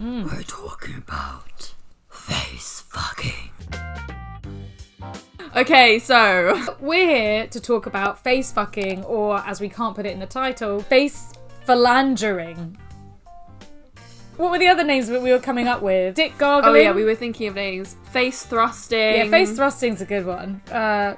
We're talking about face fucking. Okay, so we're here to talk about face fucking, or as we can't put it in the title, face philangering. What were the other names that we were coming up with? Dick gargling? oh yeah, we were thinking of names. Face thrusting. Yeah, face thrusting's a good one.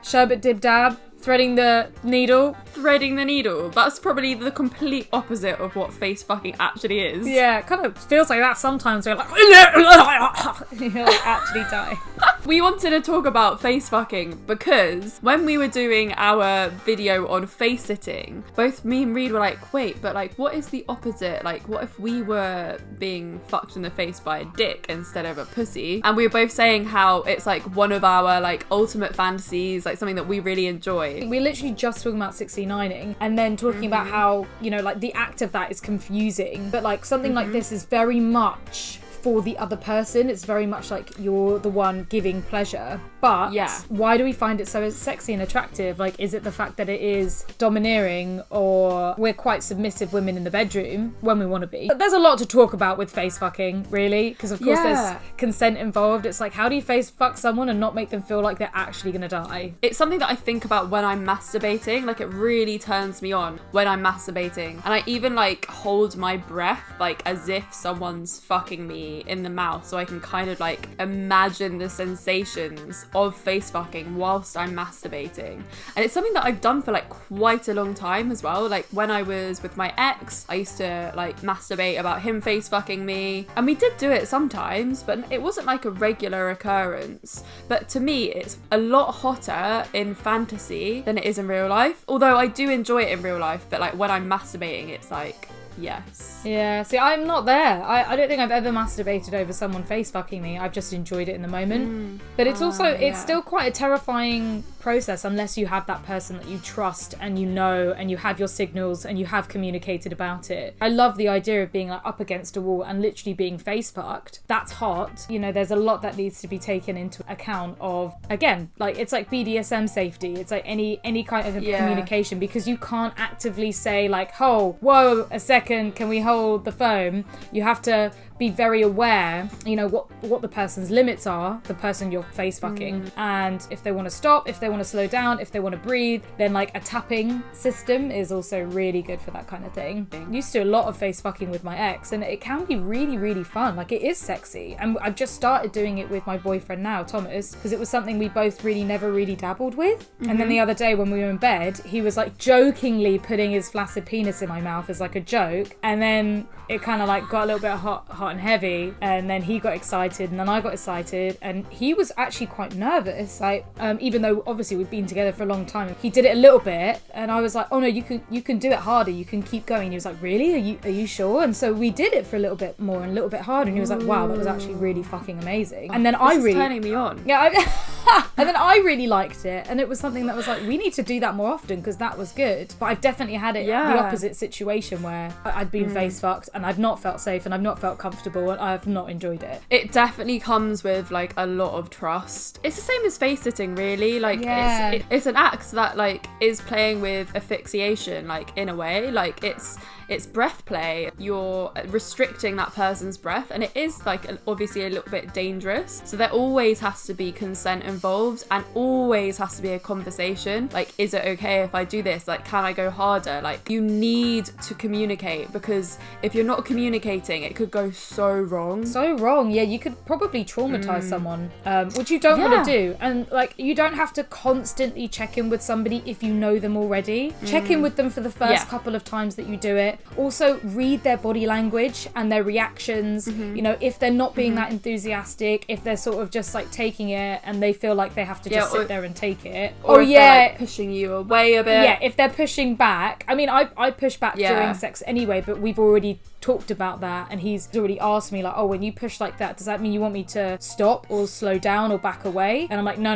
Sherbet dib dab, threading the needle. Threading the needle. That's probably the complete opposite of what face fucking actually is. Yeah, it kind of feels like that sometimes. You're like, you'll like actually die. We wanted to talk about face fucking because when we were doing our video on face sitting, both me and Reed were like, wait, but like, what is the opposite? Like, what if we were being fucked in the face by a dick instead of a pussy? And we were both saying how it's like one of our like ultimate fantasies, like something that we really enjoy. We're literally just talking about 69ing and then talking about how, you know, like the act of that is confusing, but like something like this is very much for the other person. It's very much like you're the one giving pleasure. But why do we find it so sexy and attractive? Like, is it the fact that it is domineering, or we're quite submissive women in the bedroom when we want to be? But there's a lot to talk about with face fucking, really, because of course there's consent involved. It's like, how do you face fuck someone and not make them feel like they're actually gonna die? It's something that I think about when I'm masturbating. Like, it really turns me on when I'm masturbating. And I even like hold my breath like as if someone's fucking me in the mouth, so I can kind of like imagine the sensations of face fucking whilst I'm masturbating. And it's something that I've done for like quite a long time as well. Like when I was with my ex, I used to like masturbate about him face fucking me, and we did do it sometimes, but it wasn't like a regular occurrence. But to me, it's a lot hotter in fantasy than it is in real life, although I do enjoy it in real life. But like when I'm masturbating, it's like, yes. Yeah, see, I'm not there. I don't think I've ever masturbated over someone face fucking me. I've just enjoyed it in the moment. But it's also, it's still quite a terrifying process unless you have that person that you trust and you know, and you have your signals and you have communicated about it. I love the idea of being like up against a wall and literally being face fucked. That's hot. You know, there's a lot that needs to be taken into account of, again, like it's like BDSM safety. It's like any kind of communication, because you can't actively say like, oh, whoa, a second, can we hold the phone? You have to be very aware, you know, what the person's limits are, the person you're face fucking, and if they want to stop, if they want to slow down, if they want to breathe, then like a tapping system is also really good for that kind of thing. I used to do a lot of face fucking with my ex, and it can be really, really fun. Like, it is sexy, and I've just started doing it with my boyfriend now, Thomas, because it was something we both really never really dabbled with. And then the other day when we were in bed, he was like jokingly putting his flaccid penis in my mouth as like a joke, and then it kind of like got a little bit hot and heavy, and then he got excited and then I got excited, and he was actually quite nervous, like even though obviously we've been together for a long time. He did it a little bit and I was like, oh no, you can do it harder, you can keep going. He was like, really, are you sure? And so we did it for a little bit more and a little bit harder, and he was like, wow, that was actually really fucking amazing. And then this is turning me on. And then I really liked it, and it was something that was like, we need to do that more often because that was good. But I've definitely had it the opposite situation where I'd been face fucked and I've not felt safe and I've not felt comfortable and I've not enjoyed it. It definitely comes with like a lot of trust. It's the same as face sitting, really. Like it's an act that like is playing with asphyxiation, like in a way. Like it's breath play. You're restricting that person's breath, and it is like obviously a little bit dangerous. So there always has to be consent involved, and always has to be a conversation. Like, is it okay if I do this? Like, can I go harder? Like, you need to communicate, because if you're not communicating, it could go so wrong. So wrong. Yeah, you could probably traumatize someone, which you don't want to do. And like, you don't have to constantly check in with somebody if you know them already. Check in with them for the first couple of times that you do it. Also, read their body language and their reactions. You know, if they're not being that enthusiastic, if they're sort of just like taking it and they feel like they have to just sit there and take it. Or if they're like pushing you away a bit. Yeah, if they're pushing back. I mean, I push back during sex anyway, but we've already talked about that, and he's already asked me like, oh, when you push like that, does that mean you want me to stop or slow down or back away? And I'm like, no,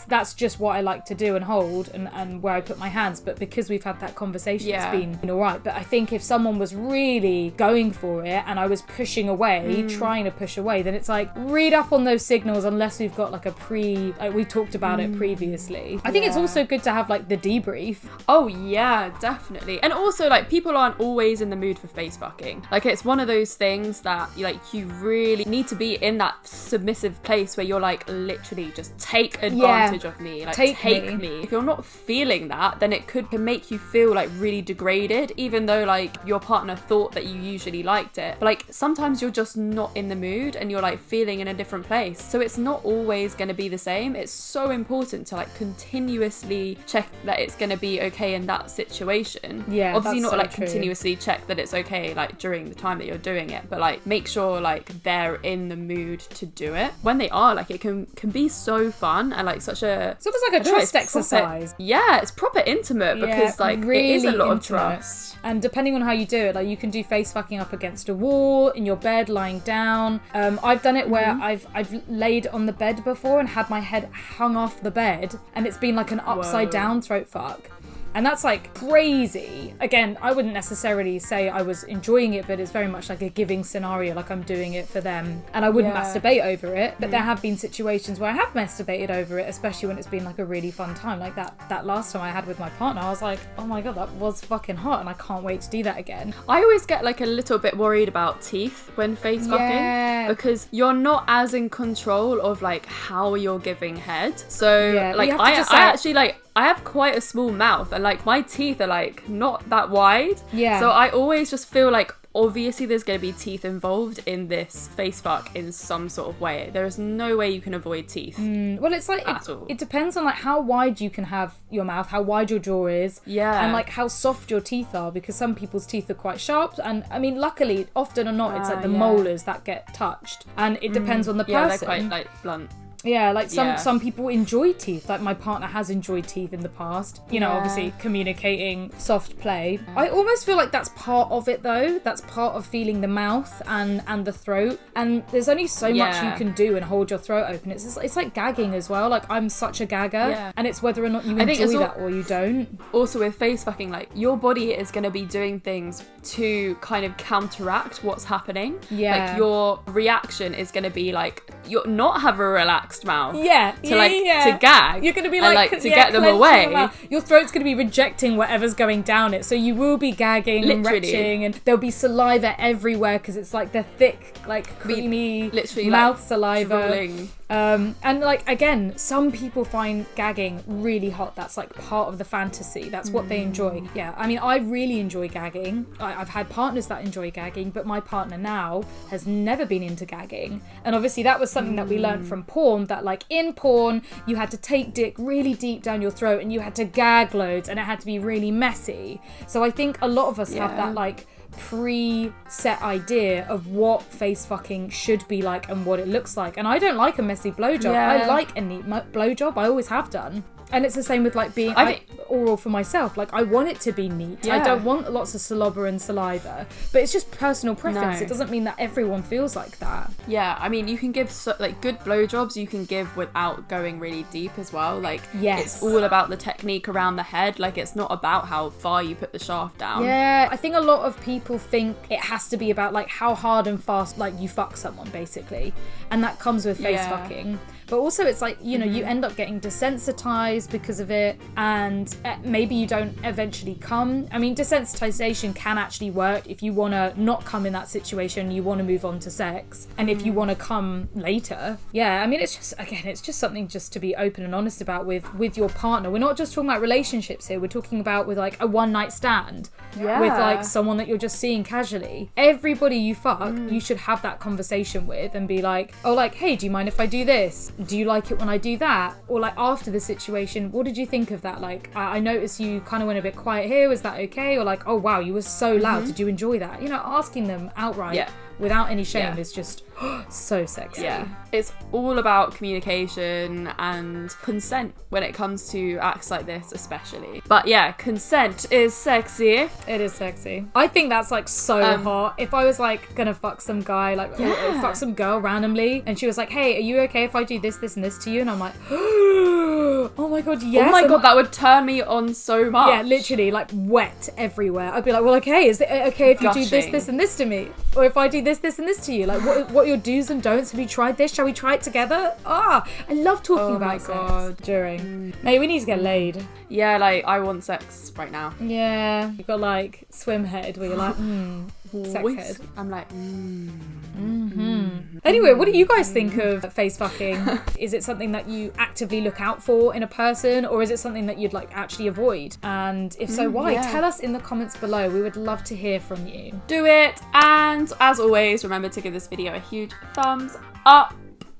that's just what I like to do and hold and where I put my hands. But because we've had that conversation, it's been all right. But I think if someone was really going for it and I was pushing away, trying to push away, then it's like, read up on those signals, unless we've got like a like we talked about it previously. I think it's also good to have like the debrief. Oh yeah, definitely. And also, like, people aren't always in the mood for face fucking. fucking. Like, it's one of those things that you really need to be in that submissive place where you're like, literally just take advantage of me, like take me. If you're not feeling that, then it could make you feel like really degraded, even though like your partner thought that you usually liked it. But like sometimes you're just not in the mood and you're like feeling in a different place, so it's not always going to be the same. It's so important to like continuously check that it's going to be okay in that situation. Yeah, obviously not so like true. continuously check that it's okay like during the time that you're doing it, but like make sure like they're in the mood to do it. When they are, like, it can be so fun and like such a, it's almost like a trust exercise. Yeah, it's proper intimate because like really it is a lot of intimate. trust. And depending on how you do it, like you can do face fucking up against a wall, in your bed, lying down. I've done it where I've laid on the bed before and had my head hung off the bed, and it's been like an upside down throat fuck. And that's like crazy. Again, I wouldn't necessarily say I was enjoying it, but it's very much like a giving scenario, like I'm doing it for them. And I wouldn't masturbate over it, but there have been situations where I have masturbated over it, especially when it's been like a really fun time. Like that last time I had with my partner, I was like, oh my god, that was fucking hot, and I can't wait to do that again. I always get like a little bit worried about teeth when face fucking, because you're not as in control of like how you're giving head. So like I actually like, I have quite a small mouth and like my teeth are like not that wide. Yeah. So I always just feel like obviously there's going to be teeth involved in this face fuck in some sort of way. There is no way you can avoid teeth. Well, it's like it depends on like how wide you can have your mouth, how wide your jaw is, and like how soft your teeth are, because some people's teeth are quite sharp, and I mean luckily often or not it's like the molars that get touched, and it depends on the person. Yeah, they're quite like blunt. Yeah, like some people enjoy teeth. Like my partner has enjoyed teeth in the past. You know, obviously communicating soft play. I almost feel like that's part of it though. That's part of feeling the mouth and the throat. And there's only so much you can do and hold your throat open. It's like gagging as well. Like I'm such a gagger, and it's whether or not you enjoy that or you don't. Also with face fucking, like your body is going to be doing things to kind of counteract what's happening. Yeah. Like your reaction is going to be like, you're not have a relaxed mouth. To gag. You're gonna be like to get them away. Your throat's gonna be rejecting whatever's going down it. So you will be gagging and retching, and there'll be saliva everywhere because it's like the thick, like creamy mouth like saliva. Drooling. And like again, some people find gagging really hot. That's like part of the fantasy. That's what they enjoy. Yeah, I mean, I really enjoy gagging. I've had partners that enjoy gagging, but my partner now has never been into gagging. And obviously that was something that we learned from porn, that like in porn you had to take dick really deep down your throat and you had to gag loads and it had to be really messy. So I think a lot of us have that like pre-set idea of what face fucking should be like and what it looks like. And I don't like a messy blowjob. I like a neat blowjob. I always have done. And it's the same with like being oral for myself. Like I want it to be neat. I don't want lots of slobber and saliva. But it's just personal preference. It doesn't mean that everyone feels like that. Yeah, I mean, you can give like good blowjobs. You can give without going really deep as well. Like it's all about the technique around the head. Like it's not about how far you put the shaft down. Yeah, I think a lot of people think it has to be about like how hard and fast like you fuck someone basically, and that comes with face fucking. But also it's like, you know, you end up getting desensitized because of it, and maybe you don't eventually come. I mean, desensitization can actually work if you want to not come in that situation, you want to move on to sex, and if you want to come later. Yeah, I mean, it's just something just to be open and honest about with your partner. We're not just talking about relationships here, we're talking about with like a one night stand with like someone that you're just seeing casually. Everybody you fuck, you should have that conversation with and be like, oh, like, hey, do you mind if I do this? Do you like it when I do that? Or like after the situation, what did you think of that? Like, I noticed you kind of went a bit quiet here, was that okay? Or like, oh wow, you were so loud, did you enjoy that? You know, asking them outright without any shame is just so sexy. Yeah, it's all about communication and consent when it comes to acts like this especially. But yeah, consent is sexy. It is sexy. I think that's like so hot. If I was like gonna fuck some guy, like or fuck some girl randomly, and she was like, hey, are you okay if I do this, this and this to you? And I'm like, Oh my god, yes. Oh my god, that would turn me on so much. Yeah, literally, like, wet everywhere. I'd be like, well, okay, is it okay if you do this, Gushing. this, and this to me? Or if I do this, this, and this to you? Like, what are your do's and don'ts? Have you tried this? Shall we try it together? I love talking Oh my about God. sex during. Mate, we need to get laid. Yeah, like, I want sex right now. Yeah. You've got, like, swim head where you're like, sex head. I'm like, Anyway, what do you guys think of face fucking? Is it something that you actively look out for in a person, or is it something that you'd like actually avoid? And if so, why? yeah. Tell us in the comments below. We would love to hear from you. do it. And as always, remember to give this video a huge thumbs up.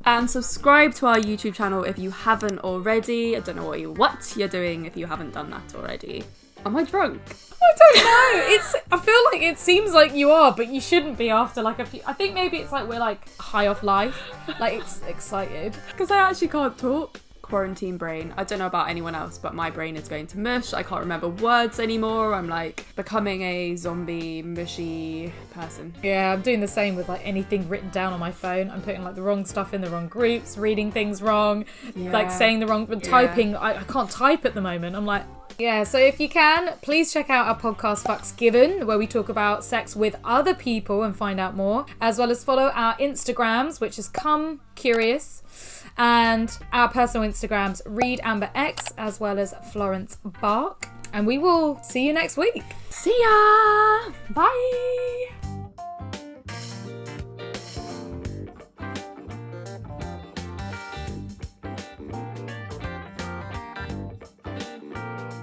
And subscribe to our YouTube channel if you haven't already. I don't know what you're doing if you haven't done that already. Am I drunk? I don't know. I feel like it seems like you are, but you shouldn't be after like a few. I think maybe it's like we're like high off life, like it's excited. Because I actually can't talk. Quarantine brain. I don't know about anyone else, but my brain is going to mush. I can't remember words anymore. I'm like becoming a zombie, mushy person. Yeah, I'm doing the same with like anything written down on my phone. I'm putting like the wrong stuff in the wrong groups, reading things wrong, like saying the wrong, typing. I can't type at the moment. I'm like, yeah, so if you can, please check out our podcast Fucks Given, where we talk about sex with other people and find out more, as well as follow our Instagrams, which is Come Curious, and our personal Instagrams, Read Amber X, as well as Florence Bark. And we will see you next week. See ya! Bye!